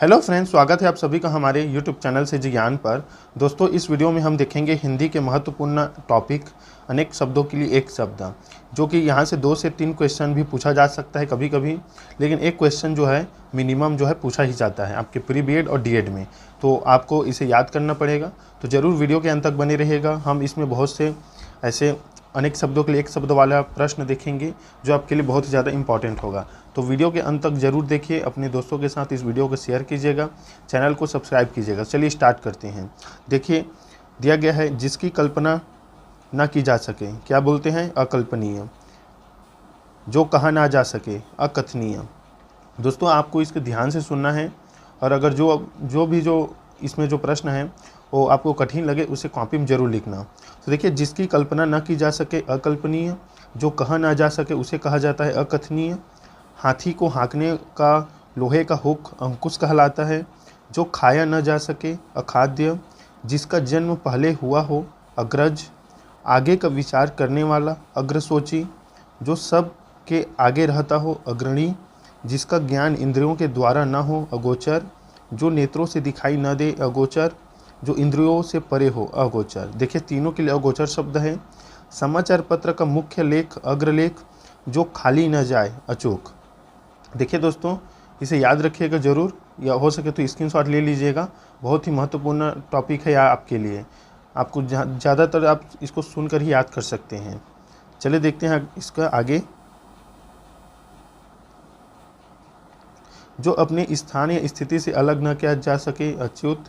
Hello friends, स्वागत है आप सभी का हमारे यूट्यूब चैनल से ज्ञान पर। दोस्तों, इस वीडियो में हम देखेंगे हिंदी के महत्वपूर्ण टॉपिक अनेक शब्दों के लिए एक शब्द, जो कि यहाँ से 2 से 3 क्वेश्चन भी पूछा जा सकता है कभी कभी, लेकिन एक क्वेश्चन जो है मिनिमम जो है पूछा ही जाता है आपके प्री बीएड और डीएड में। तो आपको इसे याद करना पड़ेगा, तो ज़रूर वीडियो के अंत तक बने रहेगा। हम इसमें बहुत से ऐसे अनेक शब्दों के लिए एक शब्द वाला प्रश्न देखेंगे जो आपके लिए बहुत ही ज़्यादा इंपॉर्टेंट होगा। तो वीडियो के अंत तक जरूर देखिए, अपने दोस्तों के साथ इस वीडियो को शेयर कीजिएगा, चैनल को सब्सक्राइब कीजिएगा। चलिए स्टार्ट करते हैं। देखिए, दिया गया है जिसकी कल्पना ना की जा सके, क्या बोलते हैं? अकल्पनीय। जो कहा ना जा सके, अकथनीय। दोस्तों, आपको इसके ध्यान से सुनना है, और अगर जो इसमें जो प्रश्न है वो आपको कठिन लगे उसे कॉपी में जरूर लिखना। तो देखिए, जिसकी कल्पना ना की जा सके अकल्पनीय, जो कहा ना जा सके उसे कहा जाता है अकथनीय। हाथी को हाँकने का लोहे का हुक अंकुश कहलाता है। जो खाया न जा सके अखाद्य। जिसका जन्म पहले हुआ हो अग्रज। आगे का विचार करने वाला अग्रसोची। जो सब के आगे रहता हो अग्रणी। जिसका ज्ञान इंद्रियों के द्वारा न हो अगोचर। जो नेत्रों से दिखाई न दे अगोचर। जो इंद्रियों से परे हो अगोचर। देखिए, तीनों के लिए अगोचर शब्द है। समाचार पत्र का मुख्य लेख अग्रलेख। जो खाली न जाए अचूक। देखिए दोस्तों, इसे याद रखिएगा ज़रूर, या हो सके तो स्क्रीनशॉट ले लीजिएगा। बहुत ही महत्वपूर्ण टॉपिक है आपके लिए। आपको ज़्यादातर आप इसको सुनकर ही याद कर सकते हैं। चलिए देखते हैं इसका आगे। जो अपने स्थान या स्थिति से अलग न किया जा सके अच्युत।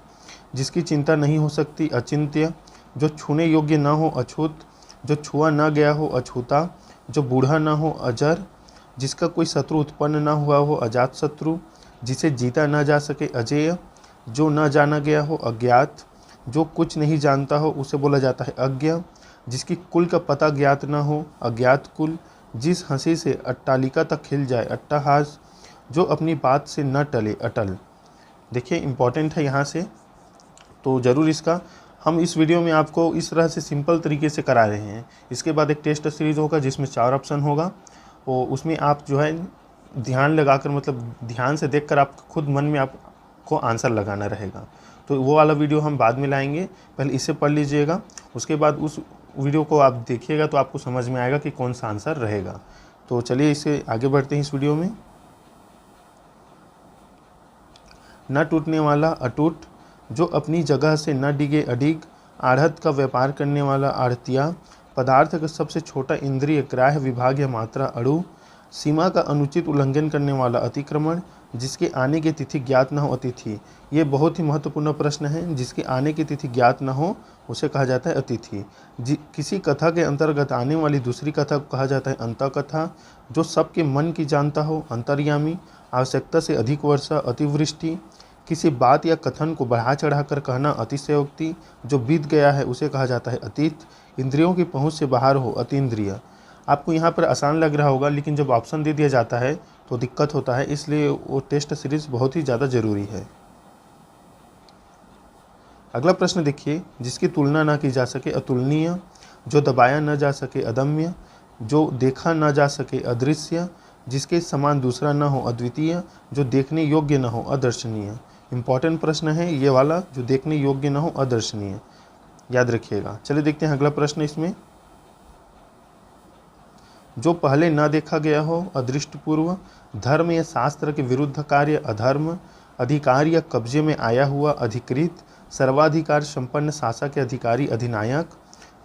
जिसकी चिंता नहीं हो सकती अचिंत्य। जो छूने योग्य न हो अछूत। जो छुआ न गया हो अछूता। जो बूढ़ा न हो अजर। जिसका कोई शत्रु उत्पन्न न हुआ हो अजात शत्रु। जिसे जीता न जा सके अजेय। जो न जाना गया हो अज्ञात। जो कुछ नहीं जानता हो उसे बोला जाता है अज्ञ। जिसकी कुल का पता ज्ञात न हो अज्ञात कुल। जिस हंसी से अट्टालिका तक खिल जाए अट्टहास। जो अपनी बात से न टले अटल। देखिए, इंपॉर्टेंट है यहाँ से, तो ज़रूर इसका हम इस वीडियो में आपको इस तरह से सिंपल तरीके से करा रहे हैं। इसके बाद एक टेस्ट सीरीज़ होगा जिसमें 4 ऑप्शन होगा, और उसमें आप जो है ध्यान लगाकर, मतलब ध्यान से देखकर आप खुद मन में आपको आंसर लगाना रहेगा। तो वो वाला वीडियो हम बाद में लाएंगे, पहले इसे पढ़ लीजिएगा, उसके बाद उस वीडियो को आप देखिएगा तो आपको समझ में आएगा कि कौन सा आंसर रहेगा। तो चलिए इसे आगे बढ़ते हैं इस वीडियो में। न टूटने वाला अटूट। जो अपनी जगह से न डिगे अडिग। आढ़त का व्यापार करने वाला आढ़तिया। पदार्थ का सबसे छोटा इंद्रिय ग्राह्य विभाग या मात्रा अणु। सीमा का अनुचित उल्लंघन करने वाला अतिक्रमण। जिसके आने की तिथि ज्ञात न हो अतिथि। ये बहुत ही महत्वपूर्ण प्रश्न है। जिसके आने की तिथि ज्ञात न हो उसे कहा जाता है अतिथि। किसी कथा के अंतर्गत आने वाली दूसरी कथा को कहा जाता है अंतःकथा। जो सबके मन की जानता हो अंतर्यामी। आवश्यकता से अधिक वर्षा अतिवृष्टि। किसी बात या कथन को बढ़ा चढ़ाकर कहना अतिशयोक्ति। जो बीत गया है उसे कहा जाता है अतीत। इंद्रियों की पहुंच से बाहर हो अतीन्द्रिय। आपको यहाँ पर आसान लग रहा होगा, लेकिन जब ऑप्शन दे दिया जाता है तो दिक्कत होता है, इसलिए वो टेस्ट सीरीज बहुत ही ज़्यादा जरूरी है। अगला प्रश्न देखिए, जिसकी तुलना ना की जा सके अतुलनीय। जो दबाया न जा सके अदम्य। जो देखा न जा सके अदृश्य। जिसके समान दूसरा न हो अद्वितीय। जो देखने योग्य न हो अदर्शनीय। इंपॉर्टेंट प्रश्न है ये वाला, जो देखने योग्य न हो अदर्शनीय, याद रखिएगा। चलिए देखते हैं अगला प्रश्न इसमें। जो पहले न देखा गया हो अदृष्टपूर्व। धर्म या शास्त्र के विरुद्ध कार्य अधर्म। अधिकार या कब्जे में आया हुआ अधिकृत। सर्वाधिकार संपन्न शासक के अधिकारी अधिनायक।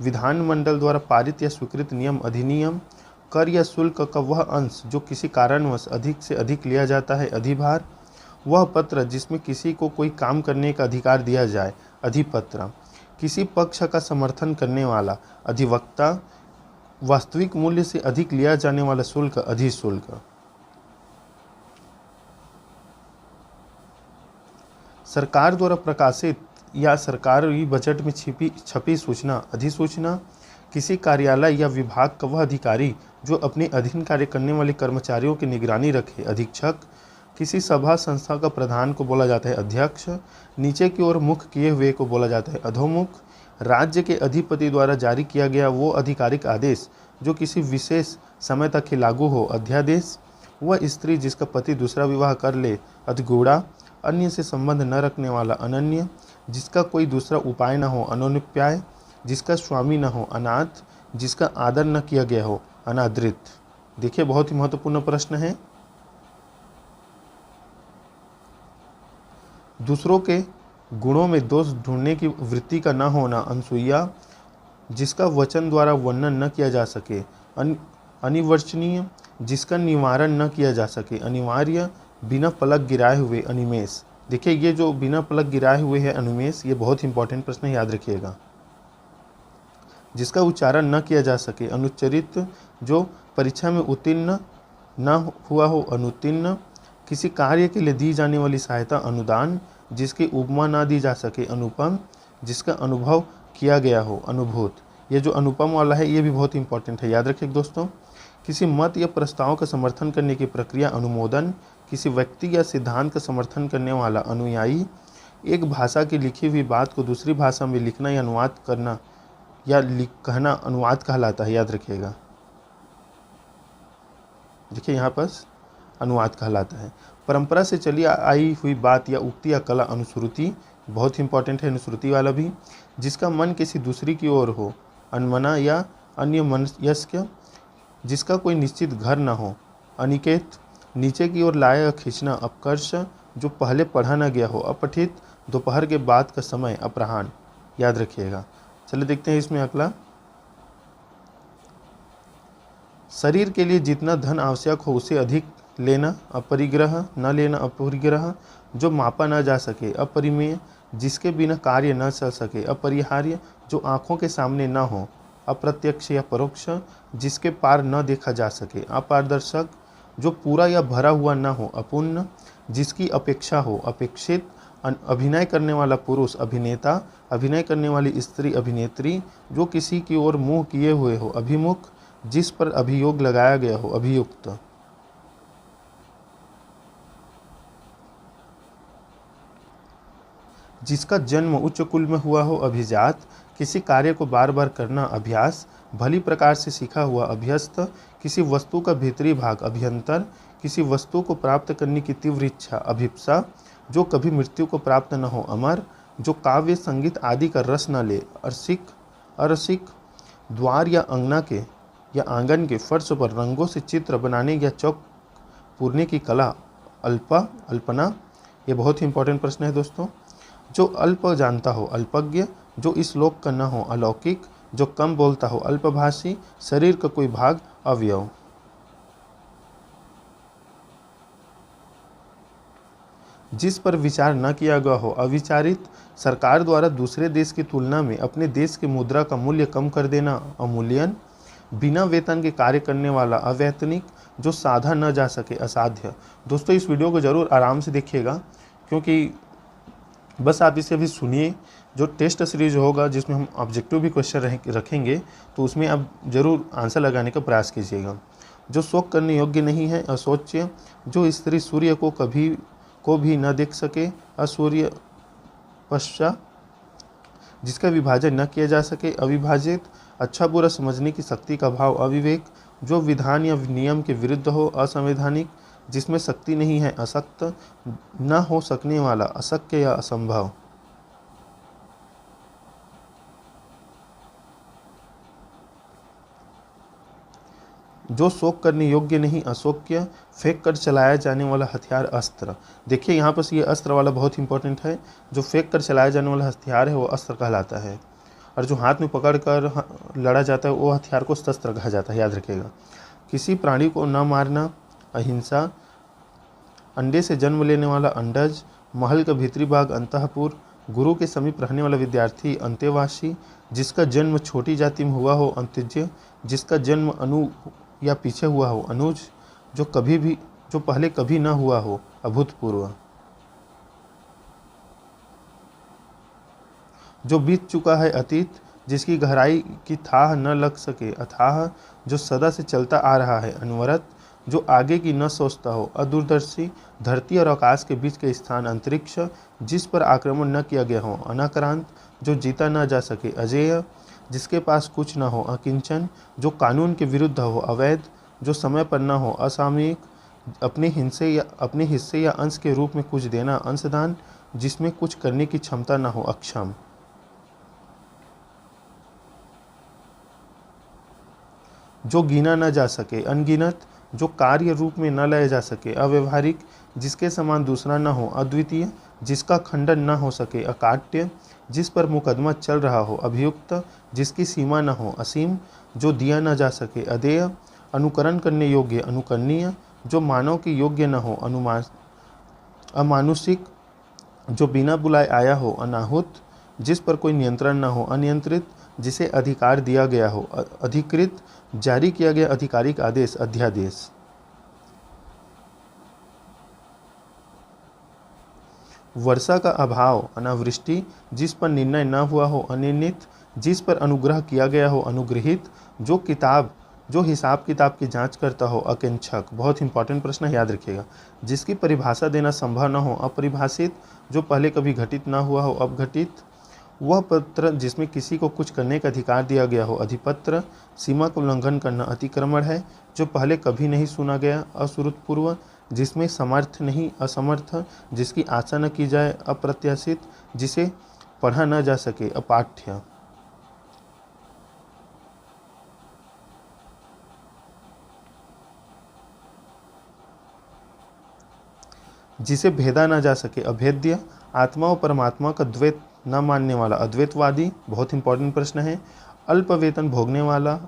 विधानमंडल द्वारा पारित या स्वीकृत नियम अधिनियम। कर या शुल्क का वह अंश जो किसी कारणवश अधिक से अधिक लिया जाता है अधिभार। वह पत्र जिसमें किसी को कोई काम करने का अधिकार दिया जाए अधिपत्र। किसी पक्ष का समर्थन करने वाला अधिवक्ता। वास्तविक मूल्य से अधिक लिया जाने वाला शुल्क अधिशुल्क। सरकार द्वारा प्रकाशित या सरकारी बजट में छपी सूचना अधिसूचना। किसी कार्यालय या विभाग का वह अधिकारी जो अपने अधीन कार्य करने वाले कर्मचारियों की निगरानी रखे अधीक्षक। किसी सभा संस्था का प्रधान को बोला जाता है अध्यक्ष। नीचे की ओर मुख किए हुए को बोला जाता है अधोमुख। राज्य के अधिपति द्वारा जारी किया गया वो आधिकारिक आदेश जो किसी विशेष समय तक ही लागू हो अध्यादेश। वह स्त्री जिसका पति दूसरा विवाह कर ले अधिगूढ़ा। अन्य से संबंध न रखने वाला अनन्य, जिसका कोई दूसरा उपाय न हो अननुपाय, जिसका स्वामी न हो अनाथ, जिसका आदर न किया गया हो अनादृत। देखिए बहुत ही महत्वपूर्ण प्रश्न है। दूसरों के गुणों में दोष ढूंढने की वृत्ति का न होना अनसूया, जिसका वचन द्वारा वर्णन न किया जा सके अनिवर्चनीय, जिसका निवारण न किया जा सके अनिवार्य, बिना पलक गिराए हुए अनिमेष। देखिए ये जो बिना पलक गिराए हुए है अनिमेष, ये बहुत इंपॉर्टेंट प्रश्न है, याद रखिएगा। जिसका उच्चारण न किया जा सके अनुच्चरित, जो परीक्षा में उत्तीर्ण न हुआ हो अनुत्तीर्ण, किसी कार्य के लिए दी जाने वाली सहायता अनुदान, जिसकी उपमा ना दी जा सके अनुपम, जिसका अनुभव किया गया हो अनुभूत। ये जो अनुपम वाला है ये भी बहुत इंपॉर्टेंट है, याद रखिए दोस्तों। किसी मत या प्रस्ताव का समर्थन करने की प्रक्रिया अनुमोदन, किसी व्यक्ति या सिद्धांत का समर्थन करने वाला अनुयायी, एक भाषा की लिखी हुई बात को दूसरी भाषा में लिखना या अनुवाद करना या कहना अनुवाद कहलाता है, याद रखिएगा। देखिए यहाँ पर अनुवाद कहलाता है। परंपरा से चली आई हुई बात या उक्ति या कला अनुश्रुति, बहुत इंपॉर्टेंट है अनुश्रुति वाला भी। जिसका मन किसी दूसरी की ओर हो अनमना या अन्य मनस्क, जिसका कोई निश्चित घर न हो अनिकेत, नीचे की ओर लाया या खींचना अपकर्ष, जो पहले पढ़ा न गया हो अपठित, दोपहर के बाद का समय अपराह्न, याद रखिएगा। चलिए देखते हैं इसमें अगला। शरीर के लिए जितना धन आवश्यक हो उसे अधिक लेना अपरिग्रह, न लेना अपरिग्रह, जो मापा न जा सके अपरिमेय, जिसके बिना कार्य न चल सके अपरिहार्य, जो आँखों के सामने न हो अप्रत्यक्ष या परोक्ष, जिसके पार न देखा जा सके अपारदर्शक, जो पूरा या भरा हुआ न हो अपूर्ण, जिसकी अपेक्षा हो अपेक्षित, अभिनय करने वाला पुरुष अभिनेता, अभिनय करने वाली स्त्री अभिनेत्री, जो किसी की ओर मुँह किए हुए हो अभिमुख, जिस पर अभियोग लगाया गया हो अभियुक्त। जिसका जन्म उच्च कुल में हुआ हो अभिजात, किसी कार्य को बार बार करना अभ्यास, भली प्रकार से सीखा हुआ अभ्यस्त, किसी वस्तु का भीतरी भाग अभ्यंतर, किसी वस्तु को प्राप्त करने की तीव्र इच्छा अभिप्सा, जो कभी मृत्यु को प्राप्त न हो अमर, जो काव्य संगीत आदि का रस न ले अरसिक, द्वार या अंगना के या आंगन के फर्श पर रंगों से चित्र बनाने या चौक पूरने की कला अल्पना। ये बहुत ही इंपॉर्टेंट प्रश्न है दोस्तों। जो अल्प जानता हो अल्पज्ञ, जो इस लोक का न हो अलौकिक, जो कम बोलता हो अल्पभाषी, शरीर का कोई भाग अवयव। जिस पर विचार न किया गया हो अविचारित, सरकार द्वारा दूसरे देश की तुलना में अपने देश की मुद्रा का मूल्य कम कर देना अमूल्यन, बिना वेतन के कार्य करने वाला अवैतनिक, जो साधा न जा सके असाध्य। दोस्तों इस वीडियो को ज़रूर आराम से देखिएगा, क्योंकि बस आप इसे अभी सुनिए। जो टेस्ट सीरीज होगा जिसमें हम ऑब्जेक्टिव भी क्वेश्चन रखेंगे, तो उसमें आप ज़रूर आंसर लगाने का प्रयास कीजिएगा। जो शोक करने योग्य नहीं है अशोच्य, जो स्त्री सूर्य को भी न देख सके असूर्य पश्चात, जिसका विभाजन न किया जा सके अविभाजित, अच्छा बुरा समझने की शक्ति का भाव अविवेक, जो विधान या नियम के विरुद्ध हो असंवैधानिक, जिसमें शक्ति नहीं है असक्त, न हो सकने वाला अशक्य या असंभव। जो शोक करने योग्य नहीं अशोक्य, फेंक कर चलाया जाने वाला हथियार अस्त्र। देखिए यहाँ पर ये अस्त्र वाला बहुत इंपॉर्टेंट है। जो फेंक कर चलाया जाने वाला हथियार है वो अस्त्र कहलाता है, और जो हाथ में पकड़ कर लड़ा जाता है वो हथियार को शस्त्र कहा जाता है, याद रखिएगा। किसी प्राणी को न मारना अहिंसा, अंडे से जन्म लेने वाला अंडज, महल का भीतरी भाग अंतःपुर, गुरु के समीप रहने वाला विद्यार्थी अंत्यवासी, जिसका जन्म छोटी जाति में हुआ हो अंत्यज्य, जिसका जन्म अनु या पीछे हुआ हो अनुज, जो पहले कभी न हुआ हो अभूतपूर्व, जो बीत चुका है अतीत, जिसकी गहराई की थाह न लग सके अथाह, जो सदा से चलता आ रहा है अनवरत, जो आगे की न सोचता हो अदूरदर्शी, धरती और आकाश के बीच के स्थान अंतरिक्ष, जिस पर आक्रमण न किया गया हो अनाक्रांत, जो जीता न जा सके अजेय, जिसके पास कुछ न हो अकिंचन, जो कानून के विरुद्ध हो अवैध, जो समय पर न हो असामयिक, अपने हिस्से या अंश के रूप में कुछ देना, अंशदान। जिसमें कुछ करने की क्षमता न हो, अक्षम। जो गिना न जा सके, अनगिनत। जो कार्य रूप में न लाया जा सके, अव्यवहारिक। जिसके समान दूसरा न हो, अद्वितीय। जिसका खंडन न हो सके, अकाट्य। जिस पर मुकदमा चल रहा हो, अभियुक्त। जिसकी सीमा न हो, असीम। जो दिया न जा सके, अदेय। अनुकरण करने योग्य, अनुकरणीय। जो मानव के योग्य न हो, अमानुषिक। जो बिना बुलाए आया हो, अनाहुत। जिस पर कोई नियंत्रण न हो, अनियंत्रित। जिसे अधिकार दिया गया हो, अधिकृत। जारी किया गया आधिकारिक आदेश, अध्यादेश। वर्षा का अभाव, अनावृष्टि। जिस पर निर्णय न हुआ हो, अनिर्णित। जिस पर अनुग्रह किया गया हो, अनुग्रहित। जो हिसाब किताब की जांच करता हो, अकेंक्षक। बहुत इंपॉर्टेंट प्रश्न है, याद रखिएगा। जिसकी परिभाषा देना संभव न हो, अपरिभाषित। जो पहले कभी घटित न हुआ हो, अपघटित। वह पत्र जिसमें किसी को कुछ करने का अधिकार दिया गया हो, अधिपत्र। सीमा का उल्लंघन करना अतिक्रमण है। जो पहले कभी नहीं सुना गया, अश्रुतपूर्व। जिसमें समर्थ नहीं, असमर्थ। जिसकी आशा न की जाए, अप्रत्याशित। जिसे पढ़ा न जा सके, अपाठ्य। जिसे भेदा न जा सके, अभेद्य। आत्मा और परमात्मा का द्वैत न मानने वाला, अद्वैतवादी। बहुत इंपॉर्टेंट प्रश्न है। अल्प वेतन भोगने वाला,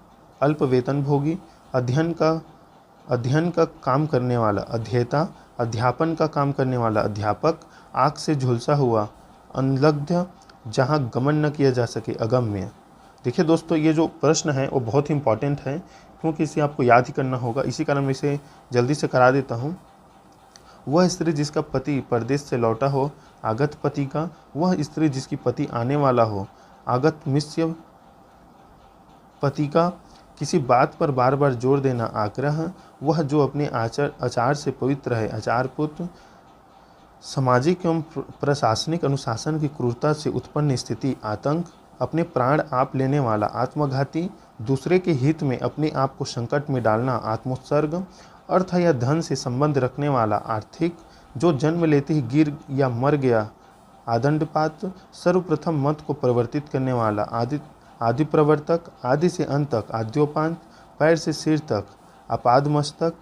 अल्प वेतन भोगी। अध्ययन का काम करने वाला, अध्येता। अध्यापन का काम करने वाला, अध्यापक। आँख से झुलसा हुआ, अनलब्ध। जहाँ गमन न किया जा सके, अगम्य। देखिए दोस्तों, ये जो प्रश्न है वो बहुत इंपॉर्टेंट है, क्योंकि इसे आपको याद ही करना होगा। इसी कारण मैं इसे जल्दी से करा देता हूँ। वह स्त्री जिसका पति परदेश से लौटा हो, आगत पति का। वह स्त्री जिसकी पति आने वाला हो, आगत मिश्य पति का। किसी बात पर बार बार जोर देना, आग्रह। वह जो अपने आचार से पवित्र है, आचार पुत्र। सामाजिक एवं प्रशासनिक अनुशासन की क्रूरता से उत्पन्न स्थिति, आतंक। अपने प्राण आप लेने वाला, आत्मघाती। दूसरे के हित में अपने आप को संकट में डालना, आत्मोत्सर्ग। अर्थ या धन से संबंध रखने वाला, आर्थिक। जो जन्म लेते ही गिर या मर गया, आदंडपात। सर्वप्रथम मत को परिवर्तित करने वाला, आदि प्रवर्तक। आदि से अंत तक, आद्योपांत। पैर से सिर तक, आपादमस्तक।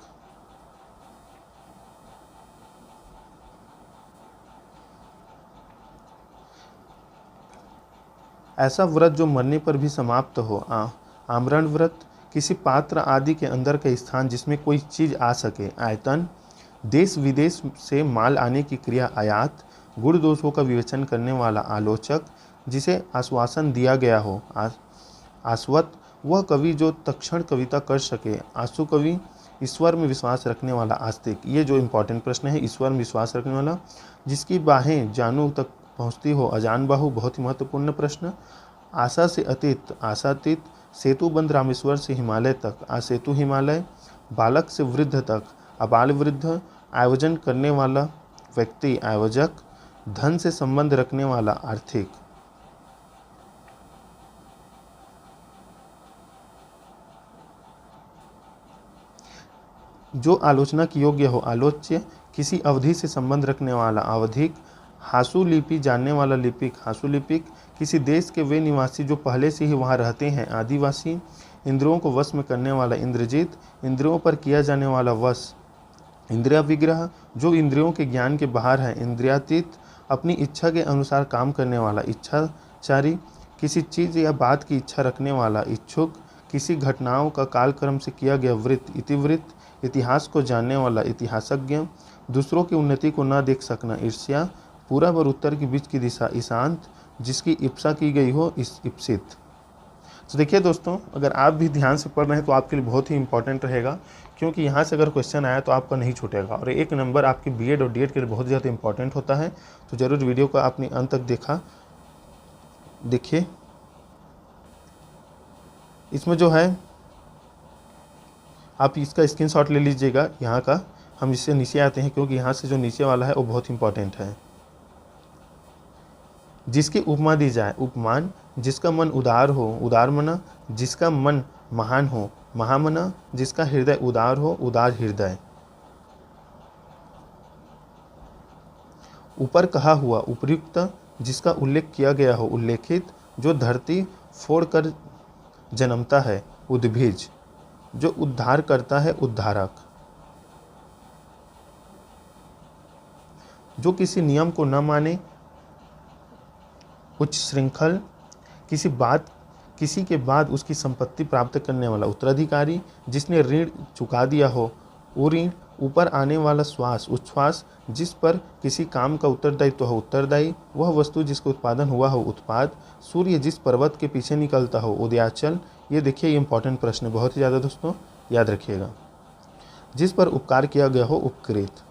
ऐसा व्रत जो मरने पर भी समाप्त हो, आमरण व्रत। किसी पात्र आदि के अंदर का स्थान जिसमें कोई चीज आ सके, आयतन। देश विदेश से माल आने की क्रिया, आयात। गुण दोषों का विवेचन करने वाला, आलोचक। जिसे आश्वासन दिया गया हो, आश्वत। वह कवि जो तत्क्षण कविता कर सके, आंसू कवि। ईश्वर में विश्वास रखने वाला, आस्तिक। ये जो इंपॉर्टेंट प्रश्न है, ईश्वर में विश्वास रखने वाला। जिसकी बाहें जानू तक पहुँचती हो, अजान बाहु। बहुत ही महत्वपूर्ण प्रश्न। आशा से अतीत, आशातीत। सेतु बंद रामेश्वर से हिमालय तक, आसेतु हिमालय। बालक से वृद्ध तक, अबाल वृद्ध। आयोजन करने वाला व्यक्ति, आयोजक। धन से संबंध रखने वाला, आर्थिक। जो आलोचना की योग्य हो, आलोच्य। किसी अवधि से संबंध रखने वाला, आवधिक। हासु लिपि जानने वाला, लिपिक, हासुलिपिक। किसी देश के वे निवासी जो पहले से ही वहाँ रहते हैं, आदिवासी। इंद्रियों को वश में करने वाला, इंद्रजीत। इंद्रियों पर किया जाने वाला वश, इंद्रिया विग्रह। जो इंद्रियों के ज्ञान के बाहर है, इंद्रियातीत। अपनी इच्छा के अनुसार काम करने वाला, इच्छाचारी। किसी चीज़ या बात की इच्छा रखने वाला, इच्छुक। किसी घटनाओं का कालक्रम से किया गया वृत्त, इतिवृत्त। इतिहास को जानने वाला, इतिहासज्ञ। दूसरों की उन्नति को न देख सकना, ईर्ष्या। पूरब और उत्तर के बीच की दिशा, ईशांत। जिसकी इप्सा की गई हो, इप्सित। तो देखिए दोस्तों, अगर आप भी ध्यान से पढ़ रहे हैं तो आपके लिए बहुत ही इंपॉर्टेंट रहेगा, क्योंकि यहाँ से अगर क्वेश्चन आया तो आपका नहीं छूटेगा। और एक नंबर आपके बीएड और डीएड के लिए बहुत ज़्यादा इंपॉर्टेंट होता है। तो ज़रूर वीडियो को आपने अंत तक देखिए। इसमें जो है आप इसका स्क्रीनशॉट ले लीजिएगा यहाँ का। हम इससे नीचे आते हैं, क्योंकि यहाँ से जो नीचे वाला है वो बहुत इंपॉर्टेंट है। जिसकी उपमा दी जाए, उपमान। जिसका मन उदार हो, उदारमना। जिसका मन महान हो, महामना। जिसका हृदय उदार हो, उदार हृदय। ऊपर कहा हुआ उपर्युक्त जिसका उल्लेख किया गया हो उल्लेखित, जो धरती फोड़ कर जन्मता है उद्भिज, जो उद्धार करता है उद्धारक, जो किसी नियम को न माने उच्च श्रृंखल, किसी के बाद उसकी संपत्ति प्राप्त करने वाला उत्तराधिकारी, जिसने ऋण चुका दिया हो उऋण, ऊपर आने वाला श्वास उच्छ्वास, जिस पर किसी काम का उत्तरदायित्व हो उत्तरदायी, वह वस्तु जिसका उत्पादन हुआ हो उत्पाद, सूर्य जिस पर्वत के पीछे निकलता हो उदयाचल। ये देखिए, ये इंपॉर्टेंट प्रश्न है बहुत ही ज़्यादा दोस्तों, याद रखिएगा। जिस पर उपकार किया गया हो उपकृत।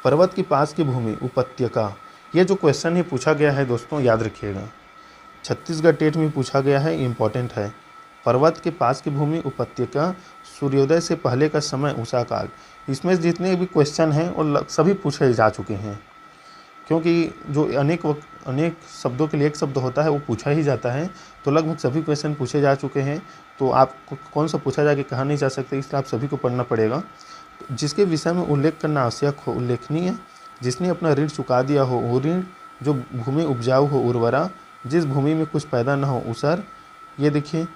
पर्वत के पास की भूमि उपत्यका। ये जो क्वेश्चन है पूछा गया है दोस्तों, याद रखिएगा, छत्तीसगढ़ टेट में पूछा गया है, इम्पॉर्टेंट है। पर्वत के पास की भूमि उपत्यका, सूर्योदय से पहले का समय उषा काल। इसमें जितने भी क्वेश्चन हैं और सभी पूछे जा चुके हैं, क्योंकि जो अनेक शब्दों के लिए एक शब्द होता है वो पूछा ही जाता है, तो लगभग सभी क्वेश्चन पूछे जा चुके हैं। तो आपको कौन सा पूछा जाके कहा नहीं जा सकता, इसलिए आप सभी को पढ़ना पड़ेगा। जिसके विषय में उल्लेख करना आवश्यक हो उल्लेखनीय, जिसने अपना ऋण चुका दिया हो वो ऋण, जो भूमि उपजाऊ हो उर्वरा, जिस भूमि में कुछ पैदा न हो उसर। ये देखिए,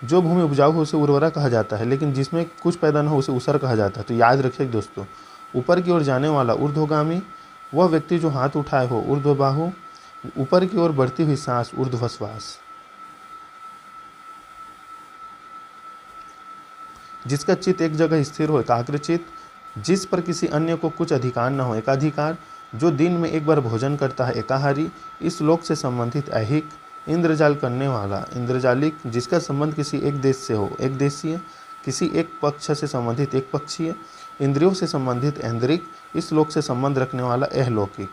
जो भूमि उपजाऊ हो उसे उर्वरा कहा जाता है, लेकिन जिसमें कुछ पैदा न हो उसे उसर कहा जाता है। तो याद रखिए दोस्तों, ऊपर की ओर जाने वाला ऊर्ध्वगामी, वह व्यक्ति जो हाथ उठाए हो ऊर्ध्वबाहु, ऊपर की ओर बढ़ती हुई सांस ऊर्ध्वश्वास, जिसका चित्त एक जगह स्थिर हो एकाग्रचित्त, जिस पर किसी अन्य को कुछ अधिकार न हो एकाधिकार, जो दिन में एक बार भोजन करता है एकाहारी, इस लोक से संबंधित ऐहिक, इंद्रजाल करने वाला इंद्रजालिक, जिसका संबंध किसी एक देश से हो एक देशीय, किसी एक पक्ष से संबंधित एक पक्षीय, इंद्रियों से संबंधित ऐन्द्रिक, इस लोक से संबंध रखने वाला अहलौकिक।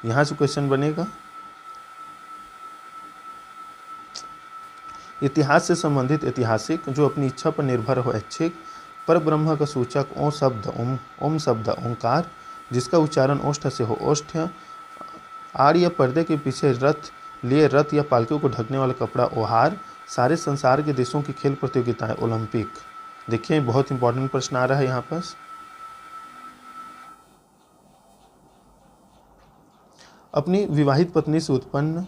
यहाँ से क्वेश्चन बनेगा। इतिहास से संबंधित ऐतिहासिक, जो अपनी इच्छा पर निर्भर हो ऐच्छिक, पर ब्रह्म का सूचक ओम शब्द ओंकार, जिसका उच्चारण ओष्ठ से हो ओष्ठ्य, आड़ या पर्दे के पीछे रथ लिए रथ या पालकियों को ढकने वाला कपड़ा ओहार, सारे संसार के देशों की खेल प्रतियोगिताएं ओलंपिक। देखिए, बहुत इंपॉर्टेंट प्रश्न आ रहा है यहाँ पर। अपनी विवाहित पत्नी से उत्पन्न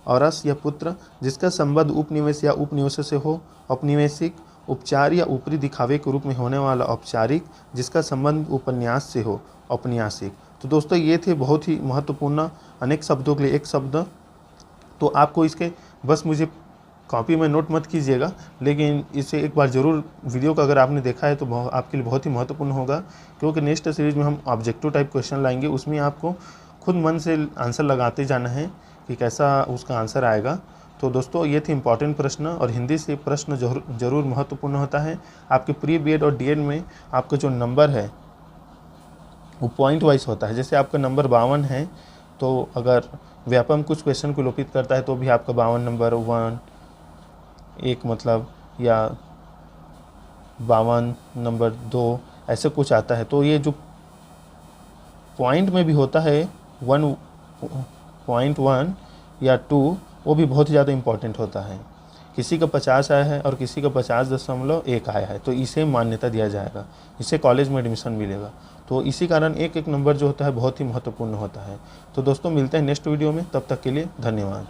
औरस या पुत्र, जिसका संबंध उपनिवेश या उपनिवेश से हो औपनिवेशिक, उपचार या ऊपरी दिखावे के रूप में होने वाला औपचारिक, जिसका संबंध उपन्यास से हो औपन्यासिक। तो दोस्तों, ये थे बहुत ही महत्वपूर्ण अनेक शब्दों के लिए एक शब्द। तो आपको इसके बस मुझे कॉपी में नोट मत कीजिएगा, लेकिन इसे एक बार ज़रूर वीडियो का अगर आपने देखा है तो आपके लिए बहुत ही महत्वपूर्ण होगा, क्योंकि नेक्स्ट सीरीज में हम ऑब्जेक्टिव टाइप क्वेश्चन लाएंगे। उसमें आपको खुद मन से आंसर लगाते जाना है कि कैसा उसका आंसर आएगा। तो दोस्तों, ये थे इंपॉर्टेंट प्रश्न, और हिंदी से प्रश्न जरूर महत्वपूर्ण होता है। आपके प्री बीएड और डीएड में आपका जो नंबर है वो पॉइंट वाइज होता है। जैसे आपका नंबर 52 है, तो अगर व्यापम कुछ क्वेश्चन को लोपित करता है तो भी आपका 52 नंबर 1 एक मतलब, या 52 नंबर 2 ऐसे कुछ आता है। तो ये जो पॉइंट में भी होता है 1.1 या 2, वो भी बहुत ही ज़्यादा इम्पॉर्टेंट होता है। किसी का 50 आया है और किसी का 50.1 आया है, तो इसे मान्यता दिया जाएगा, इसे कॉलेज में एडमिशन मिलेगा। तो इसी कारण एक एक नंबर जो होता है बहुत ही महत्वपूर्ण होता है। तो दोस्तों, मिलते हैं नेक्स्ट वीडियो में, तब तक के लिए धन्यवाद।